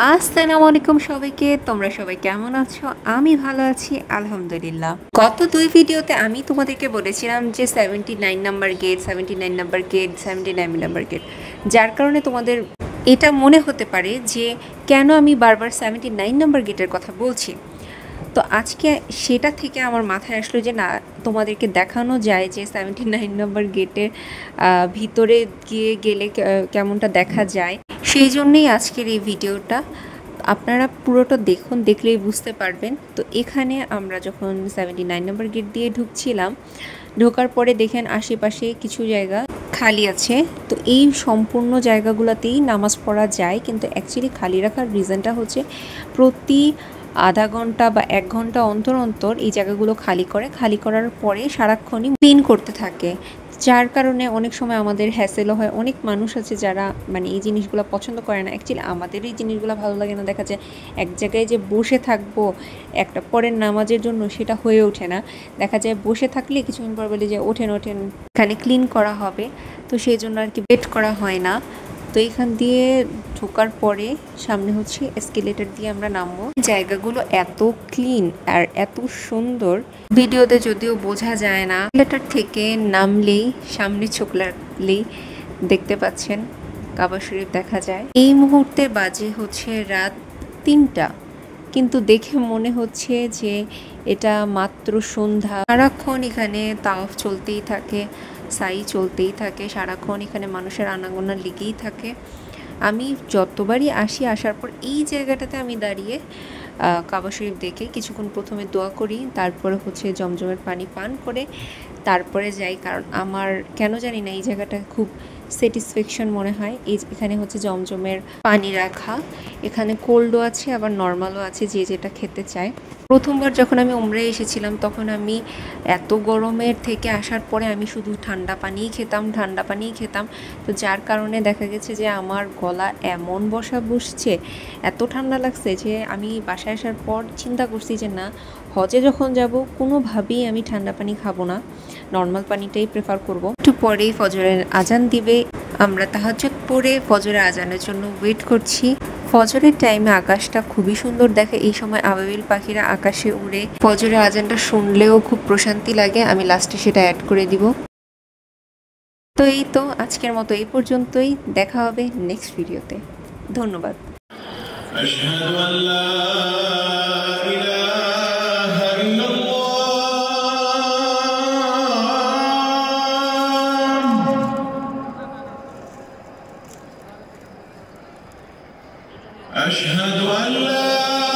আসসালামু আলাইকুম সবাইকে। তোমরা সবাই কেমন আছো? আমি ভালো আছি আলহামদুলিল্লাহ। গত ২ ভিডিওতে আমি তোমাদেরকে বলেছিলাম যে 79 number gate, 79 number gate, 79 number gate. যার কারণে তোমাদের এটা মনে হতে পারে যে কেন আমি বারবার 79 নাম্বার গেটের কথা বলছি। তো আজকে সেটা থেকে আমার মাথায় আসলো যে না, তোমাদেরকে দেখানো যায় যে 79 নম্বর গেটের ভিতরে গিয়ে গেলে কেমনটা দেখা যায়। সেই জন্যই আজকের এই ভিডিওটা। আপনারা পুরোটা দেখুন, দেখলেই বুঝতে পারবেন। তো এখানে আমরা যখন 79 নম্বর গেট দিয়ে ঢুকছিলাম, ঢোকার পরে দেখেন আশেপাশে কিছু জায়গা খালি আছে। তো এই সম্পূর্ণ জায়গাগুলোতেই নামাজ পড়া যায়, কিন্তু অ্যাকচুয়ালি খালি রাখার রিজনটা হচ্ছে প্রতি আধা ঘন্টা বা ১ ঘন্টা অন্তর অন্তর এই জায়গাগুলো খালি করার পরে সারাক্ষণই ক্লিন করতে থাকে। যার কারণে অনেক সময় আমাদের হ্যাসেলও হয়। অনেক মানুষ আছে যারা মানে এই জিনিসগুলো পছন্দ করে না। অ্যাকচুয়ালি আমাদের এই জিনিসগুলো ভালো লাগে না। দেখা যায় এক জায়গায় যে বসে থাকবো একটা পরের নামাজের জন্য, সেটা হয়ে ওঠে না। দেখা যায় বসে থাকলে কিছুক্ষণ পর বলে যে ওঠেন এখানে ক্লিন করা হবে, তো সেই জন্য আর কি ওয়েট করা হয় না। তো এখান দিয়ে ঢোকার পরে সামনে হচ্ছে এসকেলেটর দিয়ে আমরা নামবো। জায়গাগুলো এত ক্লিন আর এত সুন্দর, ভিডিওতে যদিও বোঝা যায় না। এসকেলেটর থেকে নামলেই সামনে চোখ লাগলেই দেখতে পাচ্ছেন কাবা শরীফ দেখা যায়। এই মুহূর্তে বাজে হচ্ছে রাত ৩টা, কিন্তু দেখে মনে হচ্ছে যে এটা মাত্র সন্ধ্যা। সারাক্ষণ এখানে তাওয়াফ চলতেই থাকে, সাই চলতেই থাকে, সারাক্ষণ এখানে মানুষের আনাগোনা লেগেই থাকে। আমি যতবারই আসি, আসার পর এই জায়গাটাতে আমি দাঁড়িয়ে কাবা শরীফ দেখে কিছুক্ষণ প্রথমে দোয়া করি, তারপরে হচ্ছে জমজমের পানি পান করে তারপরে যাই। কারণ আমার কেন জানি না এই জায়গাটা খুব স্যাটিসফ্যাকশন মনে হয়। এখানে হচ্ছে জমজমের পানি রাখা, এখানে কোল্ডও আছে আবার নর্মালও আছে, যে যেটা খেতে চায়। প্রথমবার যখন আমি উমরায় এসেছিলাম তখন আমি এত গরমের থেকে আসার পরে আমি শুধু ঠান্ডা পানিই খেতাম। তো যার কারণে দেখা গেছে যে আমার গলা এমন বসছে, এত ঠান্ডা লাগছে যে আমি বাসায় আসার পর চিন্তা করছি যে না, হজে যখন যাব কোনোভাবেই আমি ঠান্ডা পানি খাবো না, নর্মাল পানিটাই প্রেফার করব। একটু পরেই ফজরের আজান দিবে, আমরা তাহাজ্জুদ পড়ে ফজরের আজানের জন্য ওয়েট করছি। ফজরের টাইমে আকাশটা খুবই সুন্দর দেখে। এই সময় আবাবিল পাখিরা আকাশে উড়ে, ফজরের আজানটা শুনলেও খুব প্রশান্তি লাগে। আমি লাস্টে সেটা অ্যাড করে দিব। তো এই তো আজকের মতো এই পর্যন্তই, দেখা হবে নেক্সট ভিডিওতে। ধন্যবাদ। أشهد أن لا